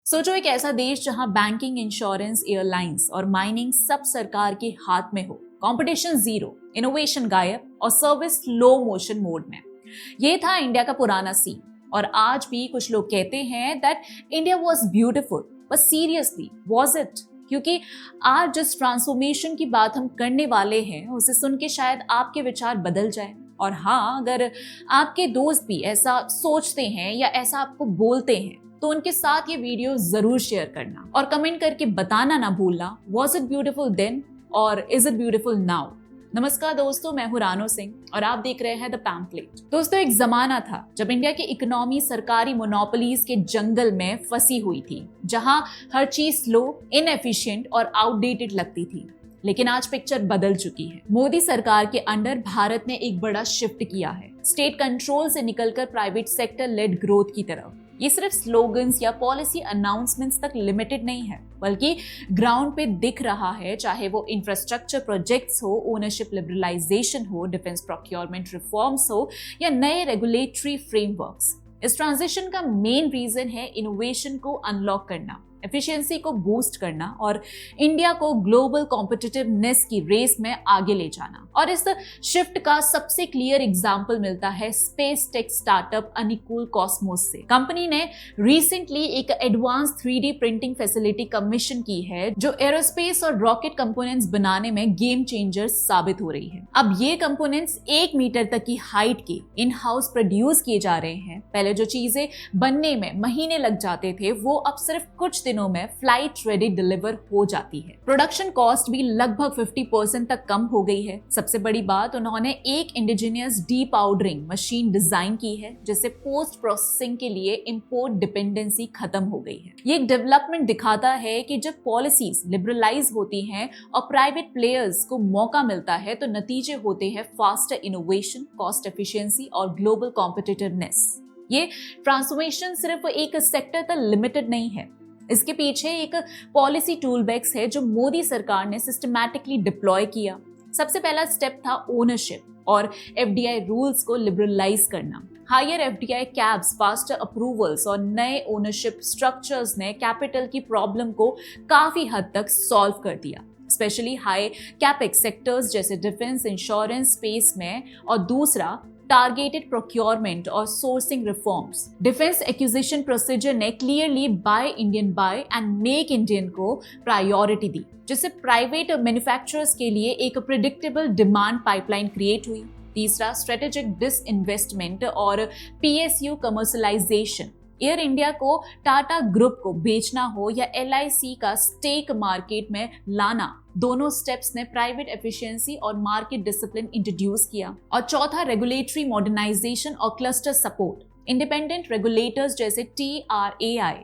सोचो एक ऐसा देश जहां बैंकिंग, इंश्योरेंस, एयरलाइंस और माइनिंग सब सरकार के हाथ में हो, कंपटीशन जीरो, इनोवेशन गायब और सर्विस स्लो मोशन मोड में। ये था इंडिया का पुराना सीन। और आज भी कुछ लोग कहते हैं that India was beautiful, but seriously was it? क्योंकि आज जिस ट्रांसफॉर्मेशन की बात हम करने वाले हैं उसे सुन के शायद आपके विचार बदल जाए। और हाँ, अगर आपके दोस्त भी ऐसा सोचते हैं या ऐसा आपको बोलते हैं तो उनके साथ ये वीडियो जरूर शेयर करना और कमेंट करके बताना ना भूलना, वॉज इट ब्यूटिफुल देन और इज इट ब्यूटिफुल नाउ? नमस्कार दोस्तों, मैं हूं रानो सिंह और आप देख रहे हैं द पैम्पलेट। दोस्तों, एक जमाना था जब इंडिया की इकोनॉमी सरकारी मोनोपोलीज के जंगल में फंसी हुई थी, जहां हर चीज स्लो, इनएफिशिएंट और आउटडेटेड लगती थी। लेकिन आज पिक्चर बदल चुकी है। मोदी सरकार के अंडर भारत ने एक बड़ा शिफ्ट किया है, स्टेट कंट्रोल से निकलकर प्राइवेट सेक्टर लेड ग्रोथ की तरफ। ये सिर्फ स्लोगन्स या पॉलिसी अनाउंसमेंट्स तक लिमिटेड नहीं है, बल्कि ग्राउंड पे दिख रहा है, चाहे वो इंफ्रास्ट्रक्चर प्रोजेक्ट्स हो, ओनरशिप लिबरलाइजेशन हो, डिफेंस प्रोक्योरमेंट रिफॉर्म्स हो या नए रेगुलेटरी फ्रेमवर्क्स। इस ट्रांजिशन का मेन रीजन है इनोवेशन को अनलॉक करना, एफिशिएंसी को बूस्ट करना और इंडिया को ग्लोबल कॉम्पिटिटिवनेस की रेस में आगे ले जाना। और इस शिफ्ट का सबसे क्लियर एग्जांपल मिलता है स्पेस टेक स्टार्टअप अनुकूल कॉस्मोस से। कंपनी ने रिसेंटली एक advance 3D printing facility commission की है जो एरोस्पेस और रॉकेट कंपोनेंट्स बनाने में गेम चेंजर साबित हो रही है। अब ये कंपोनेंट्स 1 मीटर तक की हाइट के इन हाउस प्रोड्यूस किए जा रहे हैं। पहले जो चीजें बनने में महीने लग जाते थे, वो अब सिर्फ कुछ दिनों में फ्लाइट रेडी डिलीवर हो जाती है। प्रोडक्शन कॉस्ट भी लगभग 50% तक कम हो गई है। सबसे बड़ी बात, उन्होंने एक इंडिजिनियस डी पाउडरिंग मशीन डिजाइन की है, जिससे पोस्ट प्रोसेसिंग के लिए इंपोर्ट डिपेंडेंसी खत्म हो गई है। ये एक डेवलपमेंट दिखाता है कि जब पॉलिसीज लिबरलाइज होती हैं और प्राइवेट प्लेयर्स को मौका मिलता है तो नतीजे होते हैं फास्टर इनोवेशन, कॉस्ट एफिशिएंसी और ग्लोबल कॉम्पिटिटिवनेस। ये ट्रांसफॉर्मेशन सिर्फ एक सेक्टर तक लिमिटेड नहीं है, इसके पीछे एक पॉलिसी टूलबैक्स है जो मोदी सरकार ने सिस्टमैटिकली डिप्लॉय किया। सबसे पहला स्टेप था ओनरशिप और एफडीआई रूल्स को लिबरलाइज करना। Higher FDI caps, faster approvals और नए ओनरशिप स्ट्रक्चर्स ने कैपिटल की प्रॉब्लम को काफी हद तक सॉल्व कर दिया, स्पेशली हाई कैपेक्स सेक्टर्स जैसे डिफेंस, इंश्योरेंस, स्पेस में। और दूसरा, टारगेटेड प्रोक्योरमेंट और sourcing reforms. Defence acquisition procedure ने clearly buy and make Indian को प्रायोरिटी दी, जिससे प्राइवेट मैन्युफैक्चरर्स के लिए एक प्रिडिक्टेबल डिमांड पाइपलाइन क्रिएट हुई। तीसरा, स्ट्रेटेजिक डिसइन्वेस्टमेंट और पीएसयू कमर्शलाइजेशन। एयर इंडिया को टाटा ग्रुप को बेचना हो या एलआईसी का स्टेक मार्केट में लाना, दोनों स्टेप्स ने प्राइवेट एफिशिएंसी और मार्केट डिसिप्लिन इंट्रोड्यूस किया। और चौथा, रेगुलेटरी मॉडर्नाइजेशन और क्लस्टर सपोर्ट। इंडिपेंडेंट रेगुलेटर्स जैसे TRAI,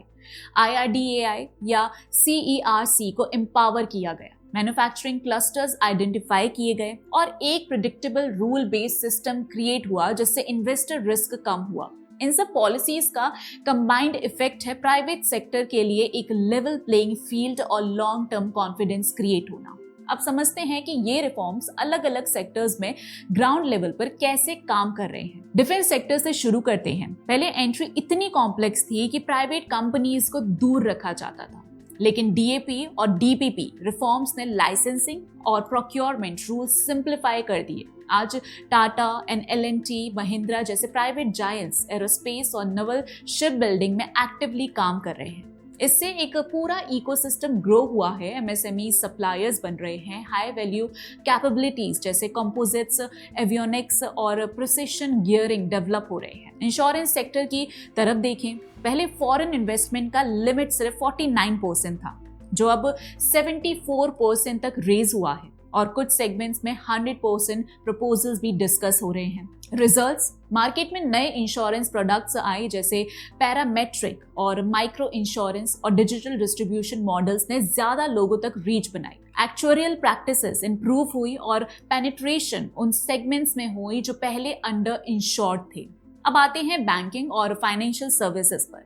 IRDAI या CERC को एम्पावर किया गया, मैन्युफैक्चरिंग क्लस्टर्स आइडेंटिफाई किए गए और एक predictable rule based system create हुआ, जिससे इन्वेस्टर रिस्क कम हुआ। इन सब पॉलिसीज का कंबाइंड इफेक्ट है प्राइवेट सेक्टर के लिए एक लेवल प्लेइंग फील्ड और लॉन्ग टर्म कॉन्फिडेंस क्रिएट होना। अब समझते हैं कि ये रिफॉर्म्स अलग अलग सेक्टर्स में ग्राउंड लेवल पर कैसे काम कर रहे हैं। डिफेंस सेक्टर से शुरू करते हैं। पहले एंट्री इतनी कॉम्प्लेक्स थी कि प्राइवेट कंपनीज को दूर रखा जाता था, लेकिन DAP और DPP रिफॉर्म्स ने लाइसेंसिंग और प्रोक्योरमेंट रूल्स सिंप्लीफाई कर दिए। आज टाटा एंड L&T, महिंद्रा जैसे प्राइवेट जायंट्स एरोस्पेस और नवल शिप बिल्डिंग में एक्टिवली काम कर रहे हैं। इससे एक पूरा इकोसिस्टम ग्रो हुआ है। MSME सप्लायर्स बन रहे हैं, हाई वैल्यू कैपेबिलिटीज जैसे कंपोजिट्स, एवियोनिक्स और प्रिसिशन गियरिंग डेवलप हो रहे हैं। इंश्योरेंस सेक्टर की तरफ देखें, पहले फॉरेन इन्वेस्टमेंट का लिमिट सिर्फ 49% था, जो अब 74% तक रेज हुआ है और कुछ सेगमेंट्स में 100% प्रपोजल्स भी डिस्कस हो रहे हैं। रिजल्ट्स, मार्केट में नए इंश्योरेंस प्रोडक्ट्स आए जैसे पैरामेट्रिक और माइक्रो इंश्योरेंस और डिजिटल डिस्ट्रीब्यूशन मॉडल्स ने ज्यादा लोगों तक रीच बनाई। एक्चुअरियल प्रैक्टिसेस इंप्रूव हुई और पेनिट्रेशन उन सेगमेंट्स में हुई जो पहले अंडर इंश्योर्ड थे। अब आते हैं बैंकिंग और फाइनेंशियल सर्विसेज पर।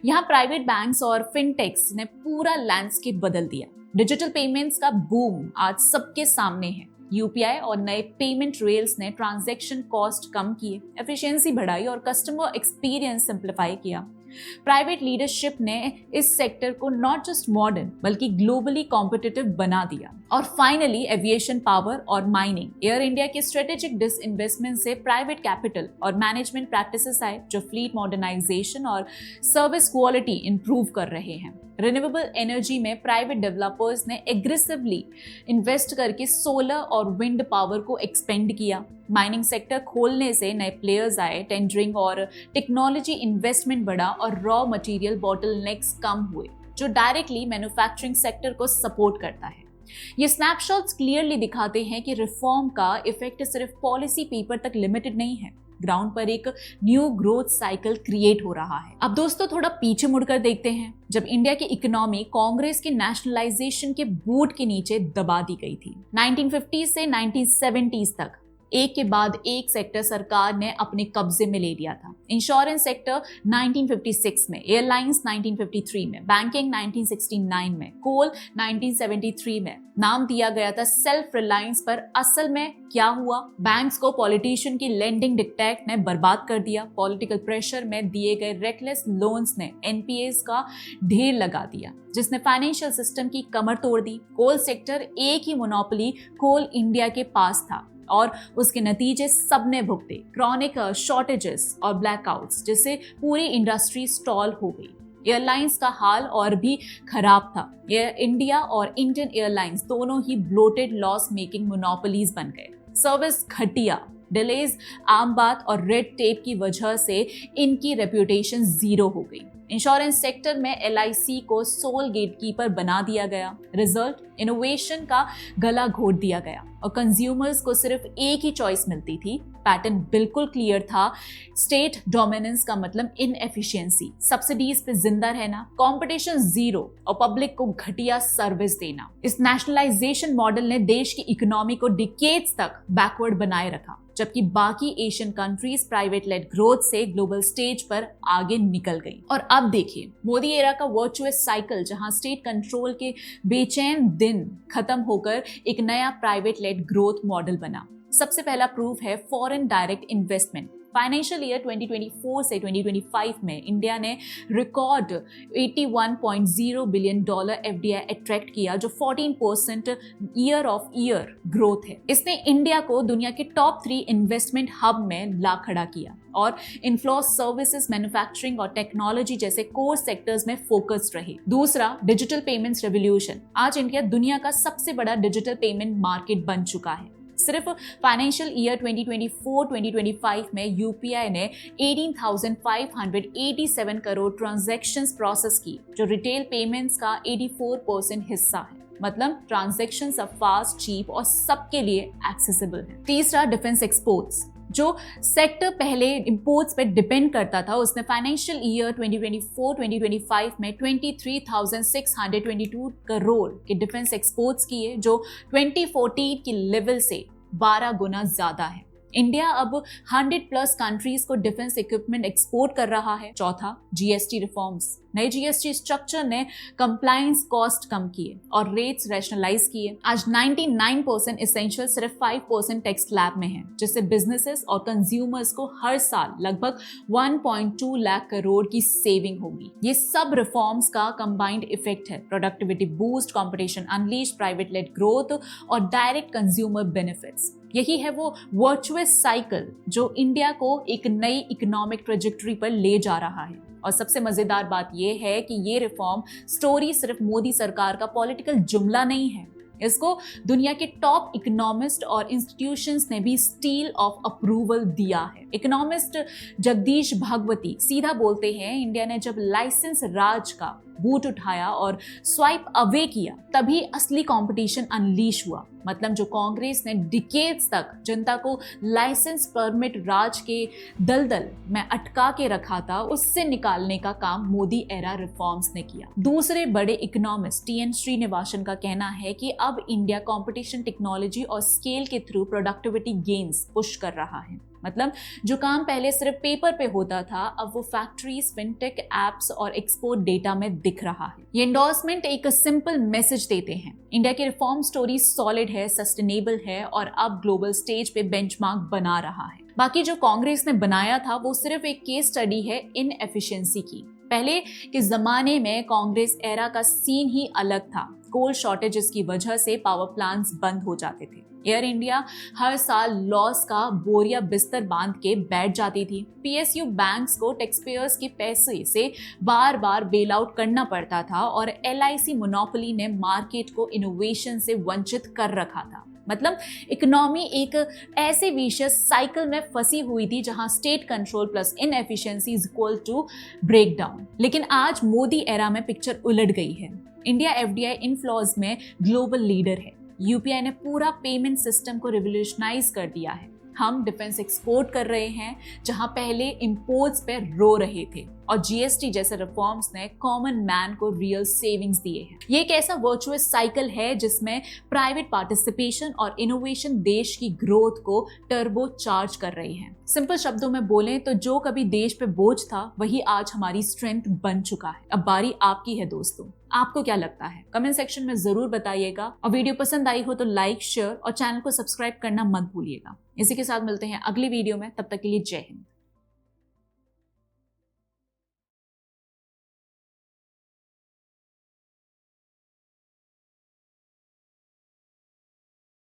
यहाँ प्राइवेट बैंक्स और फिनटेक्स ने पूरा लैंडस्केप बदल दिया। डिजिटल पेमेंट्स का बूम आज सबके सामने है। यूपीआई और नए पेमेंट रेल्स ने ट्रांजैक्शन कॉस्ट कम किए, एफिशिएंसी बढ़ाई और कस्टमर एक्सपीरियंस सिंप्लीफाई किया। प्राइवेट लीडरशिप ने इस सेक्टर को नॉट जस्ट मॉडर्न बल्कि ग्लोबली कॉम्पिटिटिव बना दिया। और फाइनली एविएशन, पावर और माइनिंग। एयर इंडिया के स्ट्रेटेजिक डिसइन्वेस्टमेंट से प्राइवेट कैपिटल और मैनेजमेंट प्रैक्टिसेस आए जो फ्लीट मॉडर्नाइजेशन और सर्विस क्वालिटी इंप्रूव कर रहे हैं। रिन्यूएबल एनर्जी में प्राइवेट डेवलपर्स ने एग्रेसिवली इन्वेस्ट करके सोलर और विंड पावर को एक्सपेंड किया। माइनिंग सेक्टर खोलने से नए प्लेयर्स आए, टेंडरिंग और टेक्नोलॉजी इन्वेस्टमेंट बढ़ा और रॉ मटेरियल बॉटलनेक्स कम हुए, जो डायरेक्टली मैन्युफैक्चरिंग सेक्टर को सपोर्ट करता है। ये स्नैपशॉट्स क्लियरली दिखाते हैं कि रिफॉर्म का इफेक्ट सिर्फ पॉलिसी पेपर तक लिमिटेड नहीं है, ग्राउंड पर एक न्यू ग्रोथ साइकिल क्रिएट हो रहा है। अब दोस्तों थोड़ा पीछे मुड़कर देखते हैं, जब इंडिया की इकोनॉमी कांग्रेस के नेशनलाइजेशन के बूट के नीचे दबा दी गई थी। 1950 से 1970s तक एक के बाद एक सेक्टर सरकार ने अपने कब्जे में ले लिया था। इंश्योरेंस सेक्टर 1956 में, एयरलाइंस 1953 में, बैंकिंग 1969 में, कोल 1973 में। नाम दिया गया था सेल्फ रिलायंस, पर असल में क्या हुआ? बैंक्स को पॉलिटिशियन की लेंडिंग डिक्टेट ने बर्बाद कर दिया। पॉलिटिकल प्रेशर में दिए गए रेकलेस लोन्स ने एनपीएस का ढेर लगा दिया, जिसने फाइनेंशियल सिस्टम की कमर तोड़ दी। कोल सेक्टर एक ही मोनोपोली कोल इंडिया के पास था और उसके नतीजे सबने भुगते। क्रॉनिक शॉर्टेजेस और ब्लैकआउट्स जिससे पूरी इंडस्ट्री स्टॉल हो गई। एयरलाइंस का हाल और भी खराब था। एयर इंडिया और इंडियन एयरलाइंस दोनों ही ब्लोटेड लॉस मेकिंग मोनोपोलीज बन गए। सर्विस घटिया, डिलेज आम बात और रेड टेप की वजह से इनकी रेप्यूटेशन जीरो हो गई। इंश्योरेंस सेक्टर में एलआईसी को सोल गेटकीपर बना दिया गया। रिजल्ट, इनोवेशन का गला घोट दिया गया और कंज्यूमर्स को सिर्फ एक ही चॉइस मिलती थी। पैटर्न बिल्कुल क्लियर था। स्टेट डोमिनेंस का मतलब इनएफिशिएंसी, सब्सिडीज पे जिंदा रहना, कंपटीशन जीरो और पब्लिक को घटिया सर्विस देना। इस नेशनलाइजेशन मॉडल ने देश की इकोनॉमी को डिकेड्स तक बैकवर्ड बनाए रखा, जबकि बाकी Asian countries private led growth से ग्लोबल स्टेज पर आगे निकल गई। और अब देखिए मोदी एरा का वर्चुअस साइकिल, जहां स्टेट कंट्रोल के बेचैन दिन खत्म होकर एक नया प्राइवेट लेड ग्रोथ मॉडल बना। सबसे पहला प्रूफ है foreign direct investment. Financial year 2024 से 2025 में इंडिया ने रिकॉर्ड $81.0 बिलियन एफडीआई अट्रैक्ट किया, जो 14% ईयर ऑफ ईयर ग्रोथ है। इसने इंडिया को दुनिया के टॉप 3 इन्वेस्टमेंट हब में ला खड़ा किया और इन्फ्लो सर्विसेज, मैन्युफैक्चरिंग और टेक्नोलॉजी जैसे कोर सेक्टर्स में फोकस्ड रहे। दूसरा, डिजिटल पेमेंट्स रेवोल्यूशन। आज इंडिया दुनिया का सबसे बड़ा डिजिटल पेमेंट मार्केट बन चुका है। सिर्फ फाइनेंशियल ईयर 2024-2025 में यूपीआई ने 18,587 करोड़ ट्रांजैक्शंस प्रोसेस की, जो रिटेल पेमेंट्स का 84% हिस्सा है। मतलब ट्रांजैक्शंस अब फास्ट, चीप और सबके लिए एक्सेसिबल है। तीसरा, डिफेंस एक्सपोर्ट्स। जो सेक्टर पहले इंपोर्ट्स पे डिपेंड करता था, उसने फाइनेंशियल ईयर 2024-2025 में 23,622 करोड़ के डिफेंस एक्सपोर्ट्स किए, जो 2014 की लेवल से 12 गुना ज्यादा है। इंडिया अब 100+ कंट्रीज को डिफेंस इक्विपमेंट एक्सपोर्ट कर रहा है। चौथा, जीएसटी रिफॉर्म्स। नए जीएसटी स्ट्रक्चर ने कंप्लायंस कॉस्ट कम किए और रेट्स रैशनलाइज किए। आज 99% एसेंशियल सिर्फ 5% टैक्स स्लैब में है, जिससे बिजनेसेस और कंज्यूमर्स को हर साल लगभग 1.2 लाख करोड़ की सेविंग होगी। ये सब रिफॉर्म्स का कंबाइंड इफेक्ट है। Productivity boost, competition unleash, private led growth और डायरेक्ट कंज्यूमर बेनिफिट्स। यही है वो वर्चुअस साइकिल जो इंडिया को एक नई इकोनॉमिक ट्रेजेक्टरी पर ले जा रहा है। और सबसे मजेदार बात यह है कि ये रिफॉर्म स्टोरी सिर्फ मोदी सरकार का पॉलिटिकल जुमला नहीं है, इसको दुनिया के टॉप इकोनॉमिस्ट और इंस्टीट्यूशंस ने भी स्टील ऑफ अप्रूवल दिया है। इकोनॉमिस्ट जगदीश भागवती सीधा बोलते हैं, इंडिया ने जब लाइसेंस राज का बूट उठाया और स्वाइप अवे किया, तभी असली कंपटीशन अनलीश हुआ। मतलब जो कांग्रेस ने डिकेड्स तक जनता को लाइसेंस परमिट राज के दलदल में अटका के रखा था, उससे निकालने का काम मोदी एरा रिफॉर्म्स ने किया। दूसरे बड़े इकोनॉमिस्ट टीएन श्रीनिवासन का कहना है कि अब इंडिया कंपटीशन, टेक्नोलॉजी और स्केल के थ्रू प्रोडक्टिविटी गेन्स पुश कर रहा है। मतलब जो काम पहले सिर्फ पेपर पे होता था, अब वो फैक्ट्रीज, फिनटेक, एप्स और एक्सपोर्ट डेटा में दिख रहा है। ये एंडोर्समेंट एक सिंपल मैसेज देते हैं, इंडिया की रिफॉर्म स्टोरी सॉलिड है, सस्टेनेबल है और अब ग्लोबल स्टेज पे बेंचमार्क बना रहा है। बाकी जो कांग्रेस ने बनाया था वो सिर्फ एक केस स्टडी है इनएफिशिएंसी की। पहले के जमाने में कांग्रेस एरा का सीन ही अलग था। कोल शॉर्टेजेस की वजह से पावर प्लांट्स बंद हो जाते थे। एयर इंडिया हर साल लॉस का बोरिया बिस्तर बांध के बैठ जाती थी। पीएसयू बैंक्स को टैक्सपेयर्स के पैसे से बार बार बेल आउट करना पड़ता था और एलआईसी मोनोपोली ने मार्केट को इनोवेशन से वंचित कर रखा था। मतलब इकोनॉमी एक ऐसे विशियस साइकिल में फंसी हुई थी जहां state control plus inefficiency is equal to breakdown. लेकिन आज मोदी एरा में पिक्चर उलट गई है। इंडिया एफडीआई इनफ्लोज में ग्लोबल लीडर है। यूपीआई ने पूरा पेमेंट सिस्टम को रिवोल्यूशनाइज कर दिया है। हम डिफेंस एक्सपोर्ट कर रहे हैं जहां पहले इंपोर्ट्स पे रो रहे थे, और जीएसटी जैसे रिफॉर्म्स ने कॉमन मैन को रियल सेविंग्स दिए हैं। ये एक ऐसा वर्चुअस साइकिल है जिसमें प्राइवेट पार्टिसिपेशन और इनोवेशन देश की ग्रोथ को टर्बो चार्ज कर रही है। सिंपल शब्दों में बोलें तो जो कभी देश पे बोझ था वही आज हमारी स्ट्रेंथ बन चुका है। अब बारी आपकी है दोस्तों, आपको क्या लगता है? कमेंट सेक्शन में जरूर बताइएगा, और वीडियो पसंद आई हो तो लाइक, शेयर और चैनल को सब्सक्राइब करना मत भूलिएगा। इसी के साथ मिलते हैं अगली वीडियो में, तब तक के लिए जय हिंद।